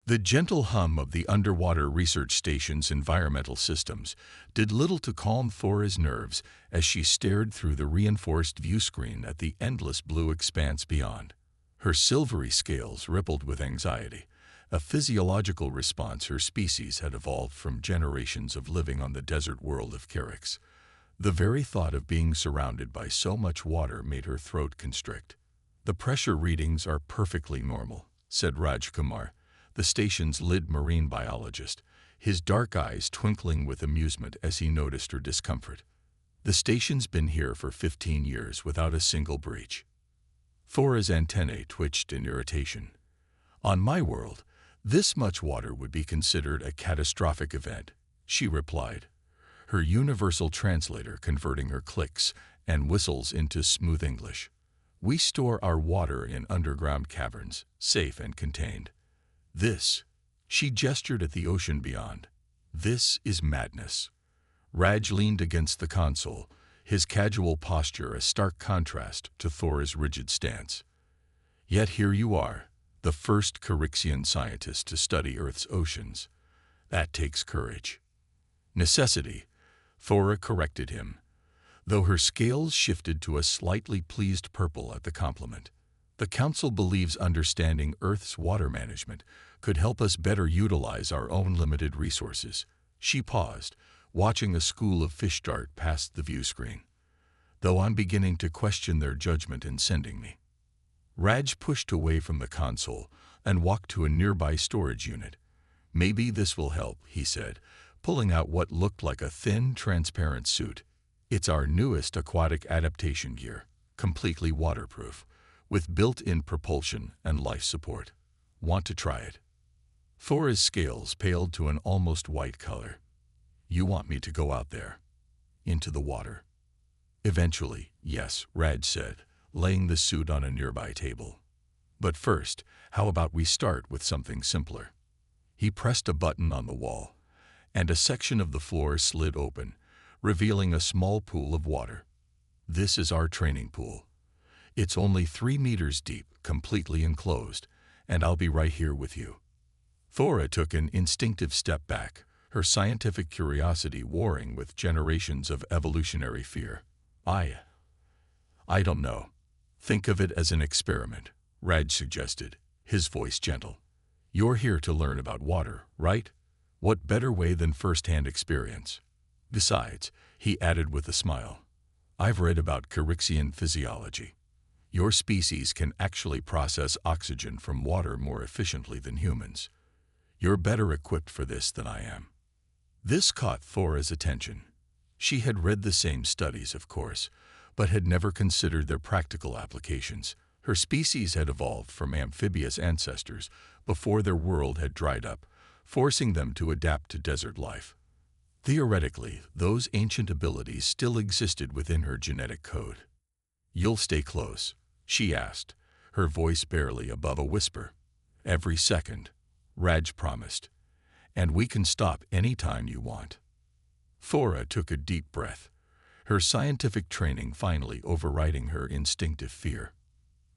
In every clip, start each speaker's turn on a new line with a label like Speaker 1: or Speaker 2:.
Speaker 1: The gentle hum of the underwater research station's environmental systems did little to calm Thora's nerves as she stared through the reinforced viewscreen at the endless blue expanse beyond. Her silvery scales rippled with anxiety, a physiological response her species had evolved from generations of living on the desert world of Carix. The very thought of being surrounded by so much water made her throat constrict. "The pressure readings are perfectly normal," said Raj Kumar, the station's lead marine biologist, his dark eyes twinkling with amusement as he noticed her discomfort. "The station's been here for 15 years without a single breach." Thora's antennae twitched in irritation. "On my world, this much water would be considered a catastrophic event," she replied, her universal translator converting her clicks and whistles into smooth English. "We store our water in underground caverns, safe and contained. This," she gestured at the ocean beyond, "this is madness." Raj leaned against the console, his casual posture a stark contrast to Thora's rigid stance. "Yet here you are, the first Carixian scientist to study Earth's oceans. That takes courage." "Necessity," Thora corrected him, though her scales shifted to a slightly pleased purple at the compliment. "The Council believes understanding Earth's water management could help us better utilize our own limited resources." She paused, watching a school of fish dart past the view screen. "Though I'm beginning to question their judgment in sending me." Raj pushed away from the console and walked to a nearby storage unit. "Maybe this will help," he said, pulling out what looked like a thin, transparent suit. "It's our newest aquatic adaptation gear, completely waterproof, with built-in propulsion and life support. Want to try it?" Thora's scales paled to an almost white color. "You want me to go out there? Into the water?" "Eventually, yes," Raj said, laying the suit on a nearby table. "But first, how about we start with something simpler?" He pressed a button on the wall, and a section of the floor slid open, revealing a small pool of water. "This is our training pool. It's only 3 meters deep, completely enclosed, and I'll be right here with you." Thora took an instinctive step back, her scientific curiosity warring with generations of evolutionary fear. I don't know. Think of it as an experiment," Raj suggested, his voice gentle. "You're here to learn about water, right? What better way than first-hand experience? Besides," he added with a smile, "I've read about Carixian physiology. Your species can actually process oxygen from water more efficiently than humans. You're better equipped for this than I am." This caught Thora's attention. She had read the same studies, of course, but had never considered their practical applications. Her species had evolved from amphibious ancestors before their world had dried up, forcing them to adapt to desert life. Theoretically, those ancient abilities still existed within her genetic code. "You'll stay close?" she asked, her voice barely above a whisper. "Every second," Raj promised. "And we can stop any time you want." Thora took a deep breath, her scientific training finally overriding her instinctive fear.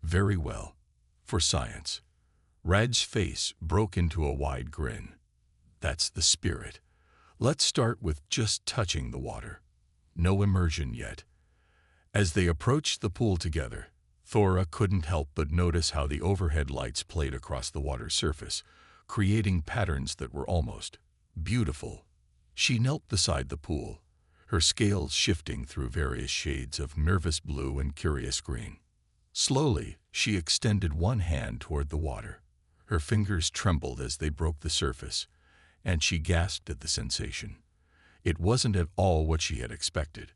Speaker 1: "Very well. For science." Raj's face broke into a wide grin. "That's the spirit. Let's start with just touching the water. No immersion yet." As they approached the pool together, Thora couldn't help but notice how the overhead lights played across the water's surface, creating patterns that were almost beautiful. She knelt beside the pool, her scales shifting through various shades of nervous blue and curious green. Slowly, she extended one hand toward the water. Her fingers trembled as they broke the surface, and she gasped at the sensation. It wasn't at all what she had expected.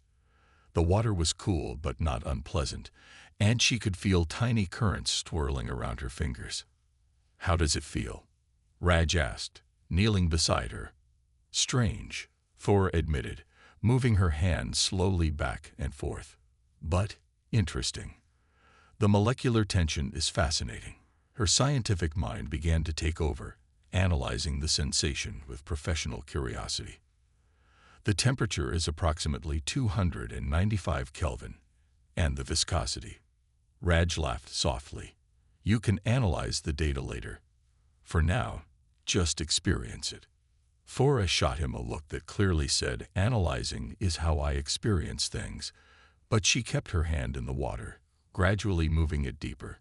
Speaker 1: The water was cool but not unpleasant, and she could feel tiny currents swirling around her fingers. "How does it feel?" Raj asked, kneeling beside her. "Strange," Thora admitted, moving her hand slowly back and forth. "But interesting. The molecular tension is fascinating." Her scientific mind began to take over, analyzing the sensation with professional curiosity. "The temperature is approximately 295 Kelvin, and the viscosity." Raj laughed softly. "You can analyze the data later. For now, Just experience it. Thora shot him a look that clearly said, analyzing is how I experience things. But she kept her hand in the water, gradually moving it deeper.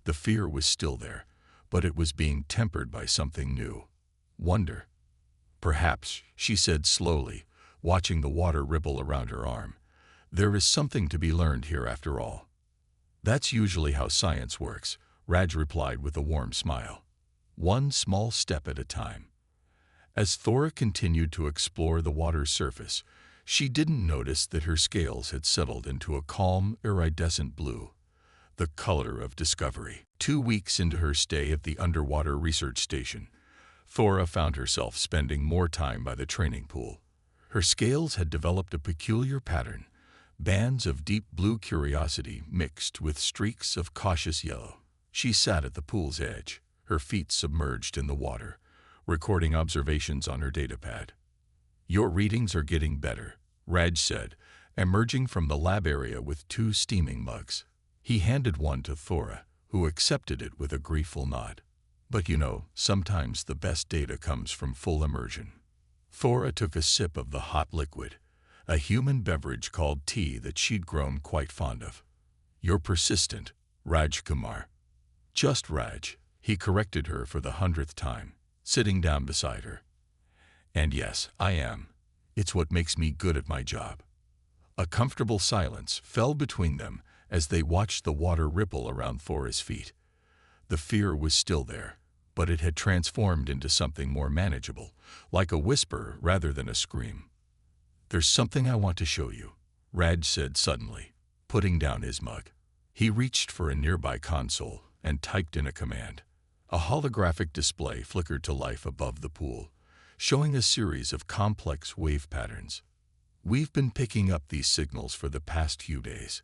Speaker 1: The fear was still there, but it was being tempered by something new. Wonder. Perhaps, she said slowly, watching the water ripple around her arm. There is something to be learned here after all. That's usually how science works, Raj replied with a warm smile. One small step at a time. As Thora continued to explore the water's surface, she didn't notice that her scales had settled into a calm, iridescent blue, the color of discovery. 2 weeks into her stay at the underwater research station, Thora found herself spending more time by the training pool. Her scales had developed a peculiar pattern, bands of deep blue curiosity mixed with streaks of cautious yellow. She sat at the pool's edge, her feet submerged in the water, recording observations on her datapad. Your readings are getting better, Raj said, emerging from the lab area with 2 steaming mugs. He handed one to Thora, who accepted it with a grateful nod. But you know, sometimes the best data comes from full immersion. Thora took a sip of the hot liquid, a human beverage called tea that she'd grown quite fond of. You're persistent, Raj Kumar. Just Raj, he corrected her for the 100th time, sitting down beside her. And yes, I am. It's what makes me good at my job. A comfortable silence fell between them as they watched the water ripple around Thora's feet. The fear was still there, but it had transformed into something more manageable, like a whisper rather than a scream. There's something I want to show you, Raj said suddenly, putting down his mug. He reached for a nearby console and typed in a command. A holographic display flickered to life above the pool, showing a series of complex wave patterns. We've been picking up these signals for the past few days.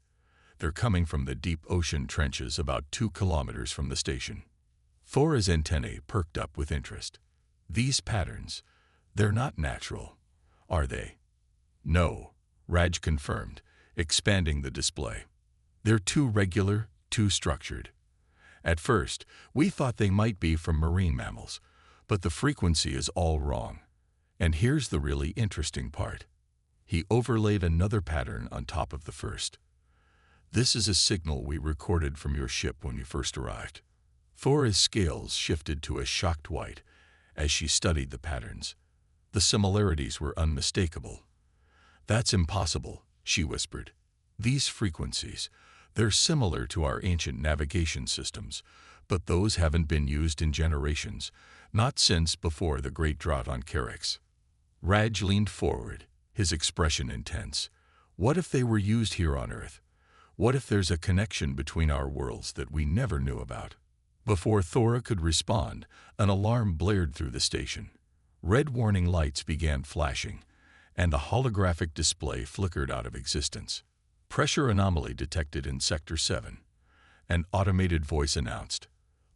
Speaker 1: They're coming from the deep ocean trenches about 2 kilometers from the station. Thora's antennae perked up with interest. These patterns, they're not natural, are they? No, Raj confirmed, expanding the display. They're too regular, too structured. At first, we thought they might be from marine mammals, but the frequency is all wrong. And here's the really interesting part. He overlaid another pattern on top of the first. This is a signal we recorded from your ship when you first arrived. Thora's scales shifted to a shocked white as she studied the patterns. The similarities were unmistakable. That's impossible, she whispered. These frequencies, they're similar to our ancient navigation systems, but those haven't been used in generations, not since before the Great Drought on Carix. Raj leaned forward, his expression intense. What if they were used here on Earth? What if there's a connection between our worlds that we never knew about? Before Thora could respond, an alarm blared through the station. Red warning lights began flashing, and the holographic display flickered out of existence. Pressure anomaly detected in Sector 7. An automated voice announced,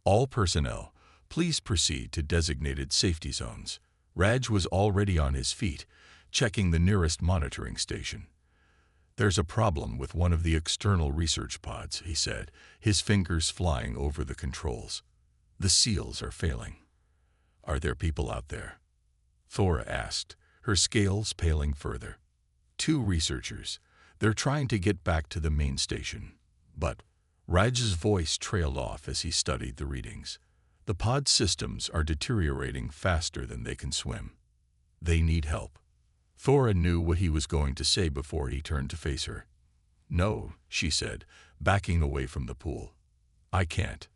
Speaker 1: "All personnel, please proceed to designated safety zones." Raj was already on his feet, checking the nearest monitoring station. There's a problem with one of the external research pods, he said, his fingers flying over the controls. The seals are failing. Are there people out there? Thora asked, her scales paling further. 2 researchers. They're trying to get back to the main station. But Raj's voice trailed off as he studied the readings. The pod systems are deteriorating faster than they can swim. They need help. Thora knew what he was going to say before he turned to face her. No, she said, backing away from the pool. I can't.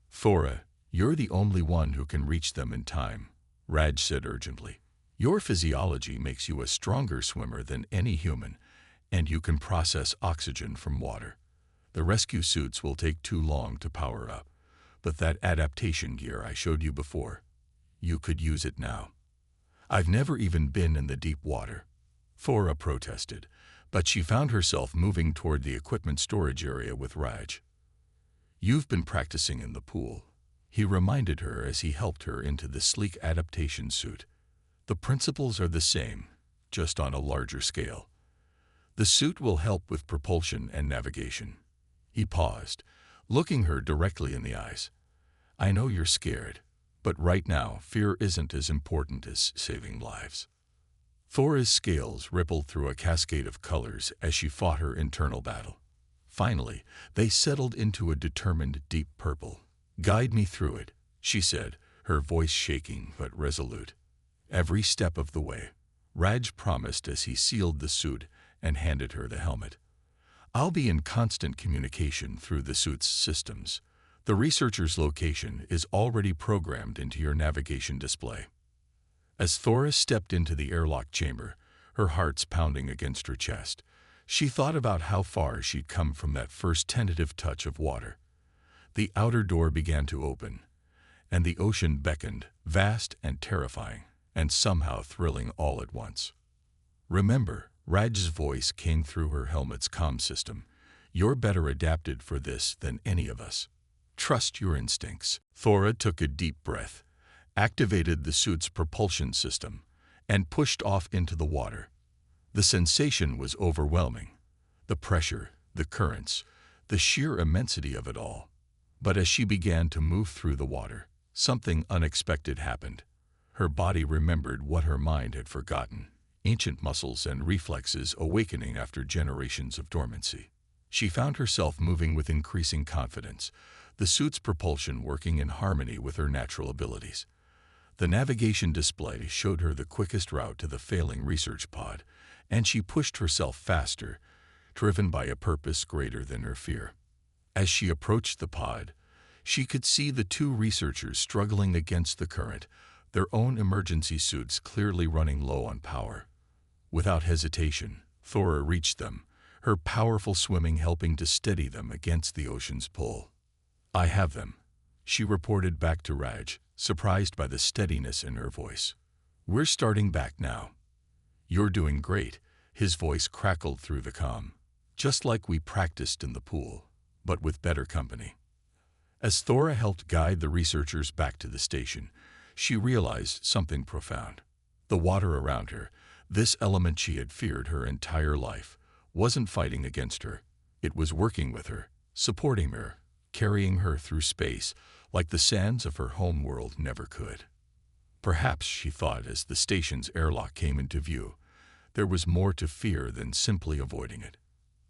Speaker 1: Thora, you're the only one who can reach them in time, Raj said urgently. Your physiology makes you a stronger swimmer than any human, and you can process oxygen from water. The rescue suits will take too long to power up, but that adaptation gear I showed you before, you could use it now. I've never even been in the deep water, Thora protested, but she found herself moving toward the equipment storage area with Raj. You've been practicing in the pool, he reminded her as he helped her into the sleek adaptation suit. The principles are the same, just on a larger scale. The suit will help with propulsion and navigation. He paused, looking her directly in the eyes. I know you're scared, But right now, fear isn't as important as saving lives. Thora's scales rippled through a cascade of colors as she fought her internal battle. Finally, they settled into a determined deep purple. "Guide me through it," she said, her voice shaking but resolute. "Every step of the way," Raj promised as he sealed the suit and handed her the helmet. "I'll be in constant communication through the suit's systems. The researcher's location is already programmed into your navigation display." As Thora stepped into the airlock chamber, her heart's pounding against her chest, she thought about how far she'd come from that first tentative touch of water. The outer door began to open, and the ocean beckoned, vast and terrifying, and somehow thrilling all at once. "Remember," Raj's voice came through her helmet's comm system, "you're better adapted for this than any of us. Trust your instincts." Thora took a deep breath, activated the suit's propulsion system, and pushed off into the water. The sensation was overwhelming. The pressure, the currents, the sheer immensity of it all. But as she began to move through the water, something unexpected happened. Her body remembered what her mind had forgotten, ancient muscles and reflexes awakening after generations of dormancy. She found herself moving with increasing confidence, the suit's propulsion working in harmony with her natural abilities. The navigation display showed her the quickest route to the failing research pod, and she pushed herself faster, driven by a purpose greater than her fear. As she approached the pod, she could see the two researchers struggling against the current, their own emergency suits clearly running low on power. Without hesitation, Thora reached them, her powerful swimming helping to steady them against the ocean's pull. "I have them," she reported back to Raj, surprised by the steadiness in her voice. "We're starting back now." "You're doing great," his voice crackled through the comm. "Just like we practiced in the pool, but with better company." As Thora helped guide the researchers back to the station, she realized something profound. The water around her, this element she had feared her entire life, wasn't fighting against her. It was working with her, supporting her, carrying her through space like the sands of her home world never could. Perhaps, she thought as the station's airlock came into view, there was more to fear than simply avoiding it.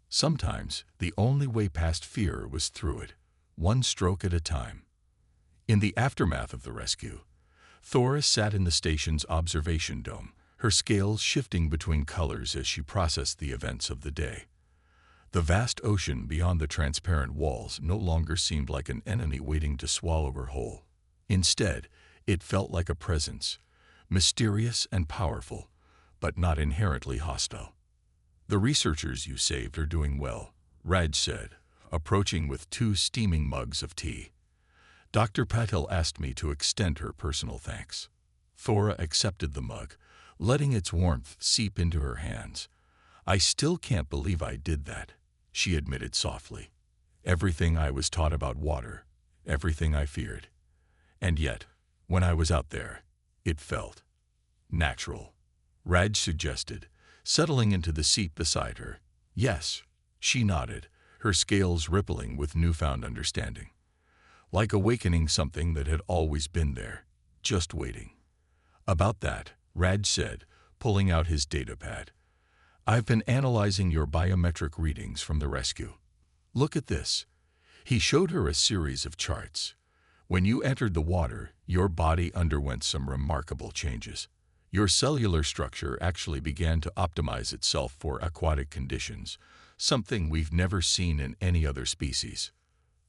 Speaker 1: Sometimes, the only way past fear was through it, one stroke at a time. In the aftermath of the rescue, Thora sat in the station's observation dome, her scales shifting between colors as she processed the events of the day. The vast ocean beyond the transparent walls no longer seemed like an enemy waiting to swallow her whole. Instead, it felt like a presence, mysterious and powerful, but not inherently hostile. "The researchers you saved are doing well," Raj said, approaching with 2 steaming mugs of tea. "Dr. Patel asked me to extend her personal thanks." Thora accepted the mug, letting its warmth seep into her hands. "I still can't believe I did that," she admitted softly. "Everything I was taught about water, everything I feared. And yet, when I was out there, it felt natural." Raj suggested, settling into the seat beside her. "Yes," she nodded, her scales rippling with newfound understanding. "Like awakening something that had always been there, just waiting." "About that," Raj said, pulling out his datapad. "I've been analyzing your biometric readings from the rescue. Look at this." He showed her a series of charts. "When you entered the water, your body underwent some remarkable changes. Your cellular structure actually began to optimize itself for aquatic conditions, something we've never seen in any other species."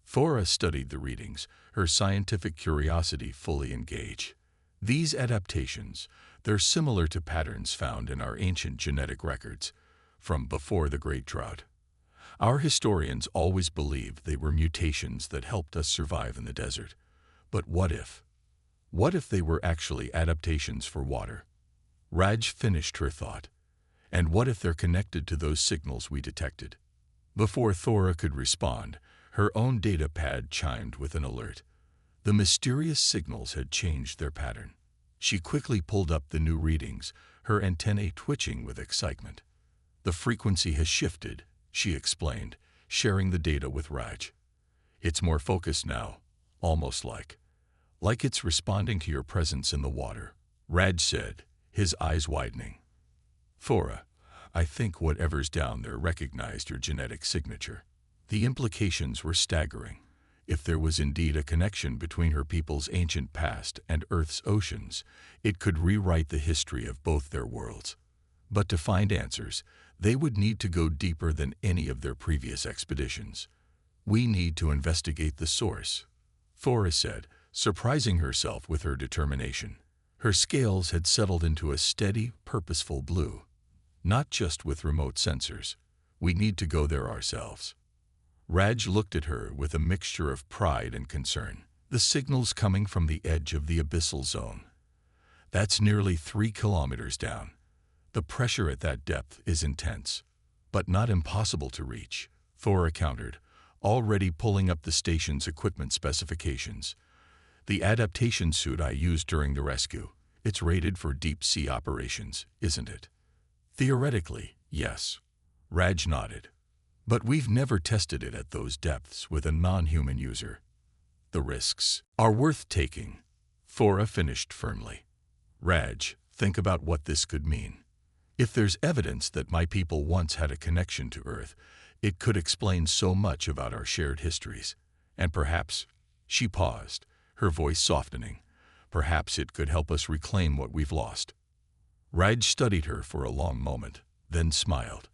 Speaker 1: Thora studied the readings, her scientific curiosity fully engaged. "These adaptations, they're similar to patterns found in our ancient genetic records, from before the Great Drought. Our historians always believed they were mutations that helped us survive in the desert. But what if? What if they were actually adaptations for water?" Raj finished her thought. "And what if they're connected to those signals we detected?" Before Thora could respond, her own datapad chimed with an alert. The mysterious signals had changed their pattern. She quickly pulled up the new readings, her antennae twitching with excitement. "The frequency has shifted," she explained, sharing the data with Raj. "It's more focused now, almost like Like it's responding to your presence in the water, Raj said, his eyes widening. Thora, I think whatever's down there recognized your genetic signature. The implications were staggering. If there was indeed a connection between her people's ancient past and Earth's oceans, it could rewrite the history of both their worlds. But to find answers, they would need to go deeper than any of their previous expeditions. We need to investigate the source, Thora said, surprising herself with her determination. Her scales had settled into a steady, purposeful blue. Not just with remote sensors. We need to go there ourselves. Raj looked at her with a mixture of pride and concern. The signal's coming from the edge of the abyssal zone. That's nearly 3 kilometers down. The pressure at that depth is intense, but not impossible to reach, Thora countered, already pulling up the station's equipment specifications. The adaptation suit I used during the rescue, it's rated for deep-sea operations, isn't it? Theoretically, yes. Raj nodded. But we've never tested it at those depths with a non-human user. The risks are worth taking, Thora finished firmly. Raj, think about what this could mean. If there's evidence that my people once had a connection to Earth, it could explain so much about our shared histories. And perhaps, she paused, her voice softening, perhaps it could help us reclaim what we've lost. Raj studied her for a long moment, then smiled.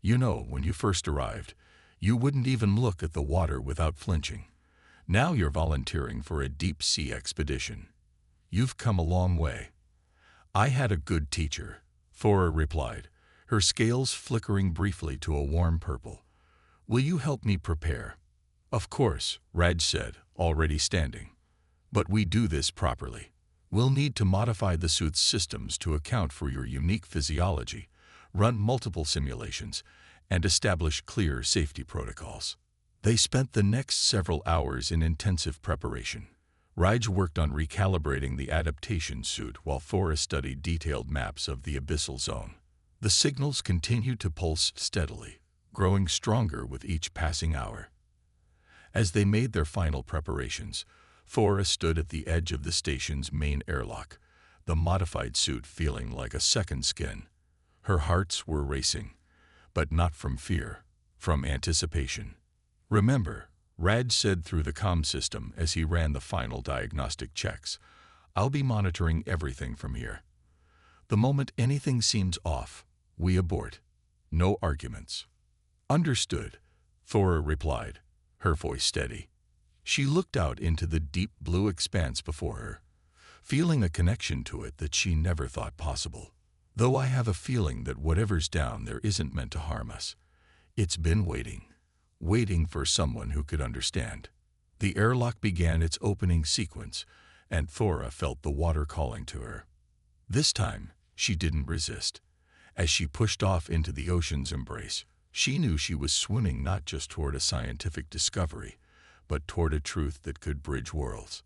Speaker 1: You know, when you first arrived, you wouldn't even look at the water without flinching. Now you're volunteering for a deep-sea expedition. You've come a long way. I had a good teacher, Thora replied, her scales flickering briefly to a warm purple. Will you help me prepare? Of course, Raj said, already standing. But we do this properly. We'll need to modify the suit's systems to account for your unique physiology, run multiple simulations, and establish clear safety protocols. They spent the next several hours in intensive preparation. Raj worked on recalibrating the adaptation suit while Thora studied detailed maps of the abyssal zone. The signals continued to pulse steadily, growing stronger with each passing hour. As they made their final preparations, Thora stood at the edge of the station's main airlock, the modified suit feeling like a second skin. Her hearts were racing, but not from fear, from anticipation. Remember, Raj said through the comm system as he ran the final diagnostic checks, I'll be monitoring everything from here. The moment anything seems off, we abort. No arguments. Understood, Thora replied, her voice steady. She looked out into the deep blue expanse before her, feeling a connection to it that she never thought possible. Though I have a feeling that whatever's down there isn't meant to harm us. It's been waiting for someone who could understand. The airlock began its opening sequence, and Thora felt the water calling to her. This time, she didn't resist. As she pushed off into the ocean's embrace, she knew she was swimming not just toward a scientific discovery, but toward a truth that could bridge worlds.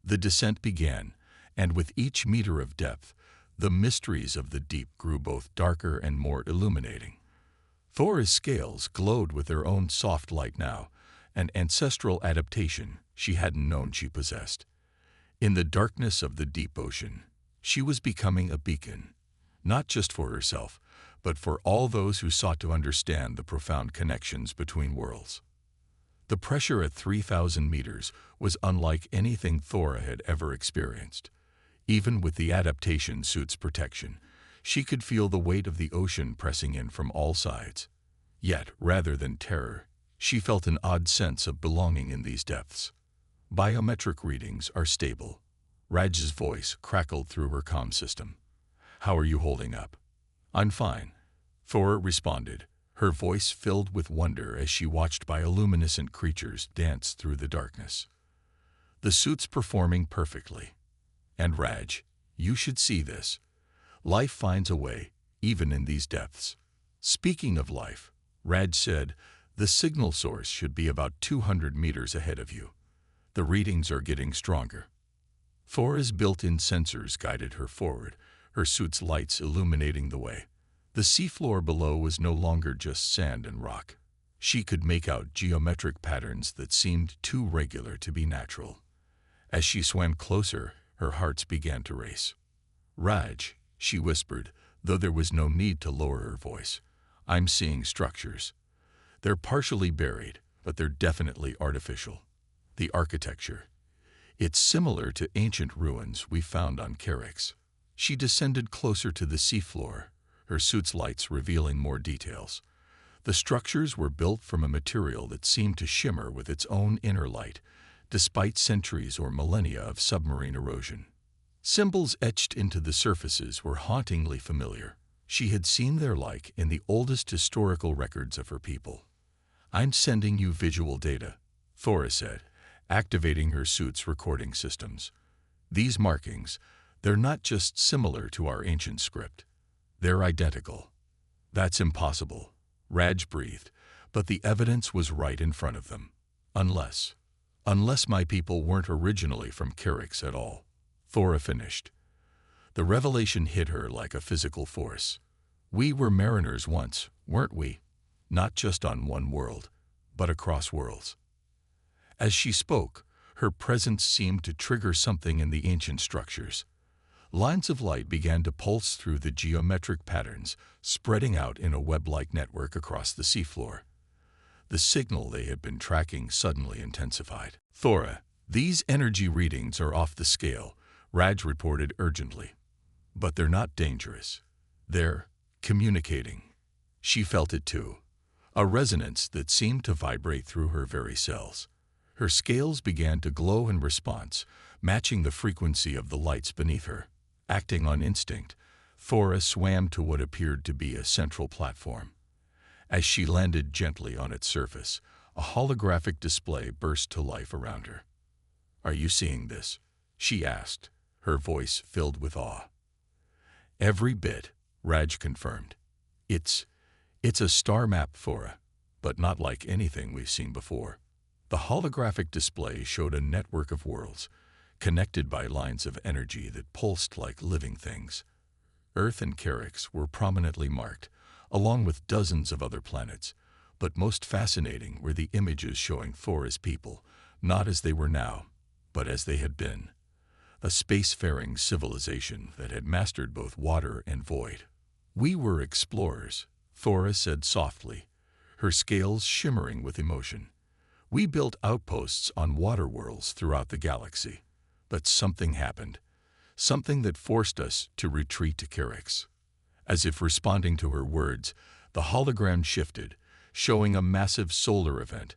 Speaker 1: The descent began, and with each meter of depth, the mysteries of the deep grew both darker and more illuminating. Thora's scales glowed with their own soft light now, an ancestral adaptation she hadn't known she possessed. In the darkness of the deep ocean, she was becoming a beacon, not just for herself, but for all those who sought to understand the profound connections between worlds. The pressure at 3,000 meters was unlike anything Thora had ever experienced. Even with the adaptation suit's protection, she could feel the weight of the ocean pressing in from all sides. Yet, rather than terror, she felt an odd sense of belonging in these depths. Biometric readings are stable. Raj's voice crackled through her comm system. How are you holding up? I'm fine, Thora responded, her voice filled with wonder as she watched bioluminescent creatures dance through the darkness. The suit's performing perfectly. And Raj, you should see this. Life finds a way, even in these depths. Speaking of life, Raj said, the signal source should be about 200 meters ahead of you. The readings are getting stronger. Thora's built-in sensors guided her forward, her suit's lights illuminating the way. The seafloor below was no longer just sand and rock. She could make out geometric patterns that seemed too regular to be natural. As she swam closer, her hearts began to race. "Raj," she whispered, though there was no need to lower her voice. "I'm seeing structures. They're partially buried, but they're definitely artificial. The architecture. It's similar to ancient ruins we found on Kerix." She descended closer to the seafloor, her suit's lights revealing more details. The structures were built from a material that seemed to shimmer with its own inner light, despite centuries or millennia of submarine erosion. Symbols etched into the surfaces were hauntingly familiar. She had seen their like in the oldest historical records of her people. "I'm sending you visual data," Thora said, activating her suit's recording systems. "These markings, they're not just similar to our ancient script. They're identical." "That's impossible," Raj breathed, but the evidence was right in front of them. Unless my people weren't originally from Kerix at all," Thora finished. The revelation hit her like a physical force. "We were mariners once, weren't we? Not just on one world, but across worlds." As she spoke, her presence seemed to trigger something in the ancient structures. Lines of light began to pulse through the geometric patterns, spreading out in a web-like network across the seafloor. The signal they had been tracking suddenly intensified. "Thora, these energy readings are off the scale," Raj reported urgently. "But they're not dangerous. They're communicating." She felt it too, a resonance that seemed to vibrate through her very cells. Her scales began to glow in response, matching the frequency of the lights beneath her. Acting on instinct, Thora swam to what appeared to be a central platform. As she landed gently on its surface, a holographic display burst to life around her. "Are you seeing this?" she asked, her voice filled with awe. "Every bit," Raj confirmed. It's a star map, Thora, but not like anything we've seen before." The holographic display showed a network of worlds, connected by lines of energy that pulsed like living things. Earth and Kerix were prominently marked, along with dozens of other planets, but most fascinating were the images showing Thora's people, not as they were now, but as they had been. A spacefaring civilization that had mastered both water and void. "We were explorers," Thora said softly, her scales shimmering with emotion. "We built outposts on water worlds throughout the galaxy. But something happened, something that forced us to retreat to Kerix." As if responding to her words, the hologram shifted, showing a massive solar event,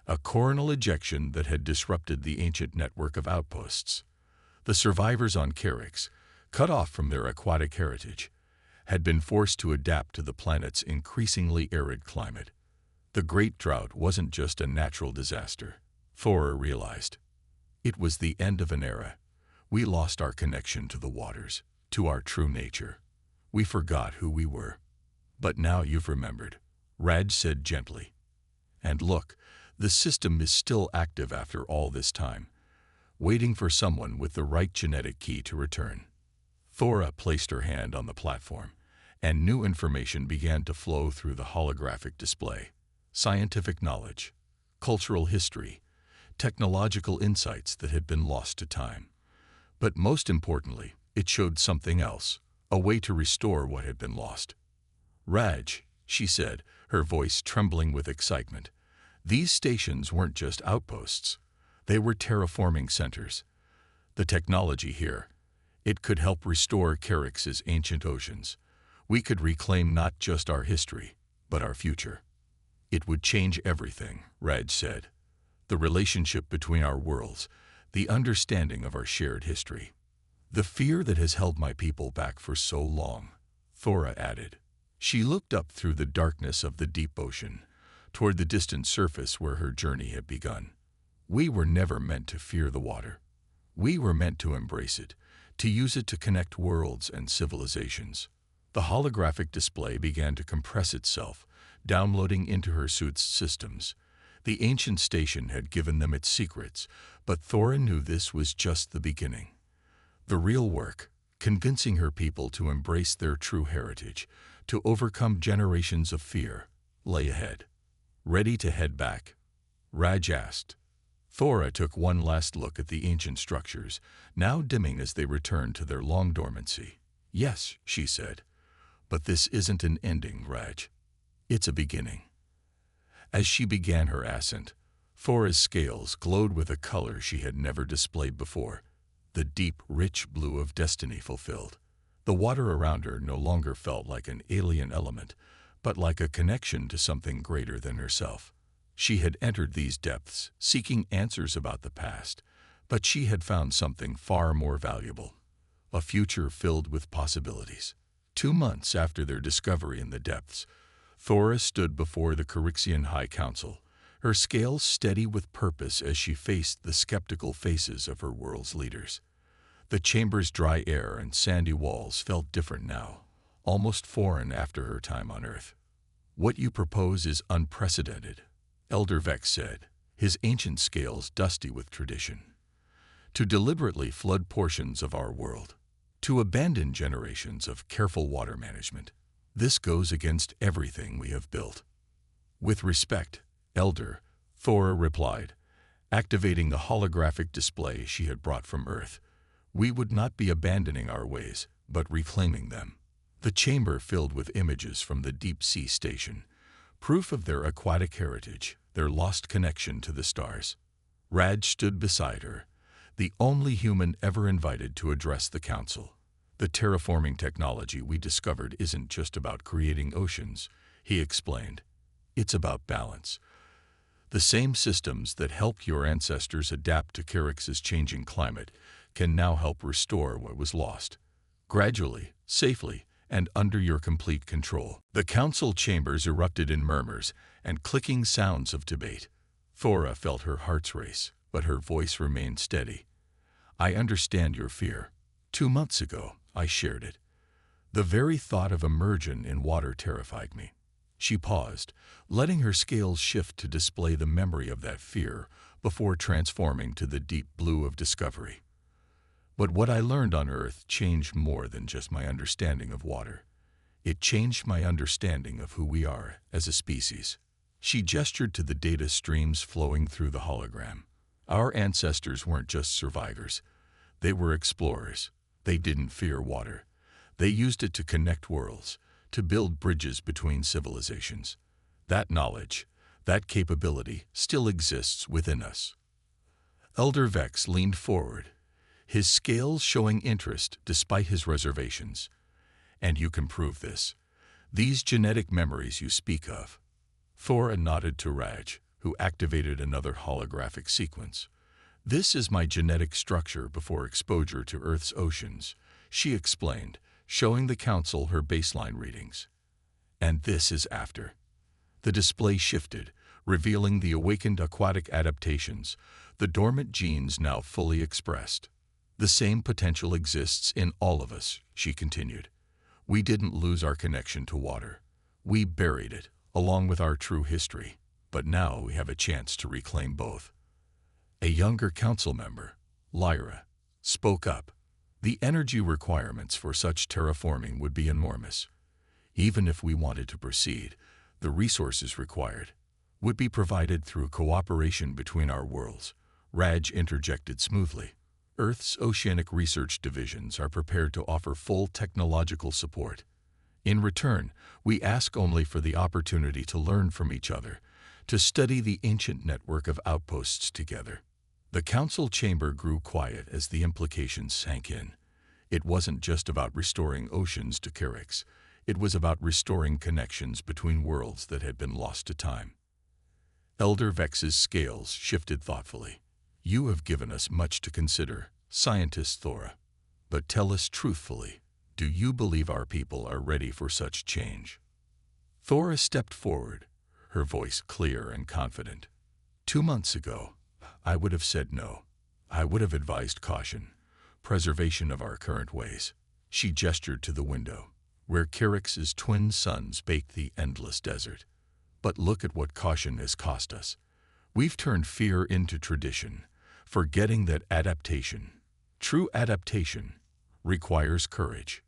Speaker 1: a coronal ejection that had disrupted the ancient network of outposts. The survivors on Kerix, cut off from their aquatic heritage, had been forced to adapt to the planet's increasingly arid climate. The Great Drought wasn't just a natural disaster, Thora realized. It was the end of an era. We lost our connection to the waters, to our true nature. We forgot who we were. "But now you've remembered," Raj said gently. "And look, the system is still active after all this time, waiting for someone with the right genetic key to return." Thora placed her hand on the platform, and new information began to flow through the holographic display. Scientific knowledge, cultural history, technological insights that had been lost to time. But most importantly, it showed something else, a way to restore what had been lost. "Raj," she said, her voice trembling with excitement, "these stations weren't just outposts. They were terraforming centers. The technology here, it could help restore Kerix's ancient oceans. We could reclaim not just our history, but our future." "It would change everything," Raj said. "The relationship between our worlds, the understanding of our shared history. The fear that has held my people back for so long," Thora added. She looked up through the darkness of the deep ocean, toward the distant surface where her journey had begun. "We were never meant to fear the water. We were meant to embrace it, to use it to connect worlds and civilizations." The holographic display began to compress itself, downloading into her suit's systems. The ancient station had given them its secrets, but Thora knew this was just the beginning. The real work, convincing her people to embrace their true heritage, to overcome generations of fear, lay ahead. "Ready to head back?" Raj asked. Thora took one last look at the ancient structures, now dimming as they returned to their long dormancy. "Yes," she said, "but this isn't an ending, Raj. It's a beginning." As she began her ascent, Thora's scales glowed with a color she had never displayed before, the deep, rich blue of destiny fulfilled. The water around her no longer felt like an alien element, but like a connection to something greater than herself. She had entered these depths, seeking answers about the past, but she had found something far more valuable, a future filled with possibilities. 2 months after their discovery in the depths, Thora stood before the Carixian High Council, her scales steady with purpose as she faced the skeptical faces of her world's leaders. The chamber's dry air and sandy walls felt different now, almost foreign after her time on Earth. "What you propose is unprecedented," Elder Vex said, his ancient scales dusty with tradition. "To deliberately flood portions of our world, to abandon generations of careful water management, this goes against everything we have built." "With respect, Elder," Thora replied, activating the holographic display she had brought from Earth. "We would not be abandoning our ways, but reclaiming them." The chamber filled with images from the deep-sea station, proof of their aquatic heritage, their lost connection to the stars. Raj stood beside her, the only human ever invited to address the council. "The terraforming technology we discovered isn't just about creating oceans," he explained. "It's about balance. The same systems that helped your ancestors adapt to Carix's changing climate can now help restore what was lost. Gradually, safely, and under your complete control." The council chambers erupted in murmurs and clicking sounds of debate. Thora felt her heart race, but her voice remained steady. "I understand your fear. 2 months ago, I shared it. The very thought of immersion in water terrified me." She paused, letting her scales shift to display the memory of that fear before transforming to the deep blue of discovery. "But what I learned on Earth changed more than just my understanding of water. It changed my understanding of who we are as a species." She gestured to the data streams flowing through the hologram. "Our ancestors weren't just survivors. They were explorers. They didn't fear water. They used it to connect worlds, to build bridges between civilizations. That knowledge, that capability, still exists within us." Elder Vex leaned forward, his scales showing interest despite his reservations. "And you can prove this. These genetic memories you speak of." Thora nodded to Raj, who activated another holographic sequence. "This is my genetic structure before exposure to Earth's oceans," she explained, showing the council her baseline readings. "And this is after." The display shifted, revealing the awakened aquatic adaptations, the dormant genes now fully expressed. "The same potential exists in all of us," she continued. "We didn't lose our connection to water. We buried it, along with our true history. But now we have a chance to reclaim both." A younger council member, Lyra, spoke up. "The energy requirements for such terraforming would be enormous. Even if we wanted to proceed, the resources required would be provided through cooperation between our worlds," Raj interjected smoothly. "Earth's oceanic research divisions are prepared to offer full technological support. In return, we ask only for the opportunity to learn from each other, to study the ancient network of outposts together." The council chamber grew quiet as the implications sank in. It wasn't just about restoring oceans to Carix. It was about restoring connections between worlds that had been lost to time. Elder Vex's scales shifted thoughtfully. "You have given us much to consider, Scientist Thora. But tell us truthfully, do you believe our people are ready for such change?" Thora stepped forward, her voice clear and confident. 2 months ago, I would have said no. I would have advised caution, preservation of our current ways." She gestured to the window, where Carix's twin suns baked the endless desert. "But look at what caution has cost us. We've turned fear into tradition, forgetting that adaptation, true adaptation, requires courage."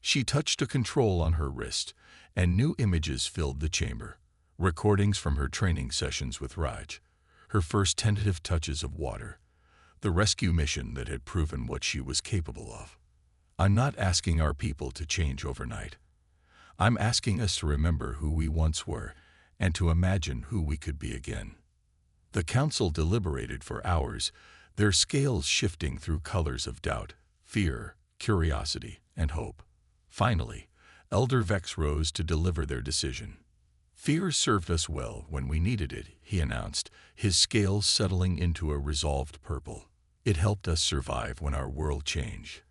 Speaker 1: She touched a control on her wrist, and new images filled the chamber, recordings from her training sessions with Raj. her first tentative touches of water, the rescue mission that had proven what she was capable of. I'm not asking our people to change overnight. I'm asking us to remember who we once were and to imagine who we could be again. The council deliberated for hours, their scales shifting through colors of doubt, fear, curiosity, and hope. Finally, Elder Vex rose to deliver their decision. "Fear served us well when we needed it," he announced, his scales settling into a resolved purple. "It helped us survive when our world changed.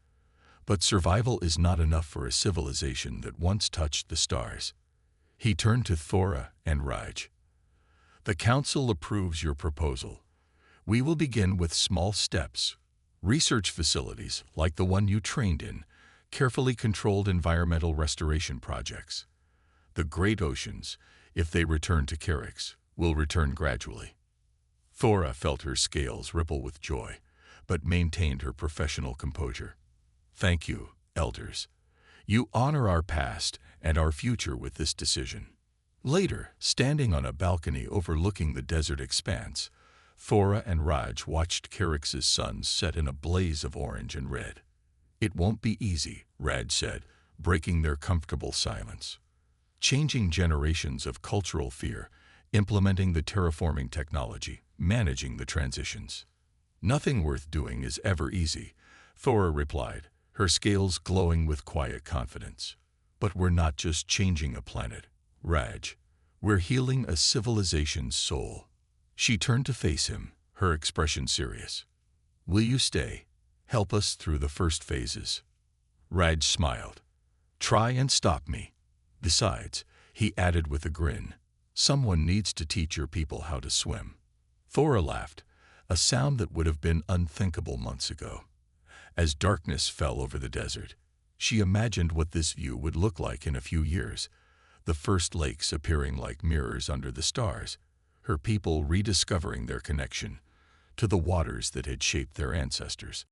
Speaker 1: But survival is not enough for a civilization that once touched the stars." He turned to Thora and Raj. "The council approves your proposal. We will begin with small steps, research facilities like the one you trained in, carefully controlled environmental restoration projects. The great oceans, if they return to Carix, will return gradually." Thora felt her scales ripple with joy, but maintained her professional composure. "Thank you, elders. You honor our past and our future with this decision." Later, standing on a balcony overlooking the desert expanse, Thora and Raj watched Carix's sun set in a blaze of orange and red. "It won't be easy," Raj said, breaking their comfortable silence. "Changing generations of cultural fear, implementing the terraforming technology, managing the transitions. Nothing worth doing is ever easy," Thora replied, her scales glowing with quiet confidence. "But we're not just changing a planet, Raj. We're healing a civilization's soul." She turned to face him, her expression serious. "Will you stay? Help us through the first phases?" Raj smiled. "Try and stop me. Besides," he added with a grin, "someone needs to teach your people how to swim." Thora laughed, a sound that would have been unthinkable months ago. As darkness fell over the desert, she imagined what this view would look like in a few years, the first lakes appearing like mirrors under the stars, her people rediscovering their connection to the waters that had shaped their ancestors.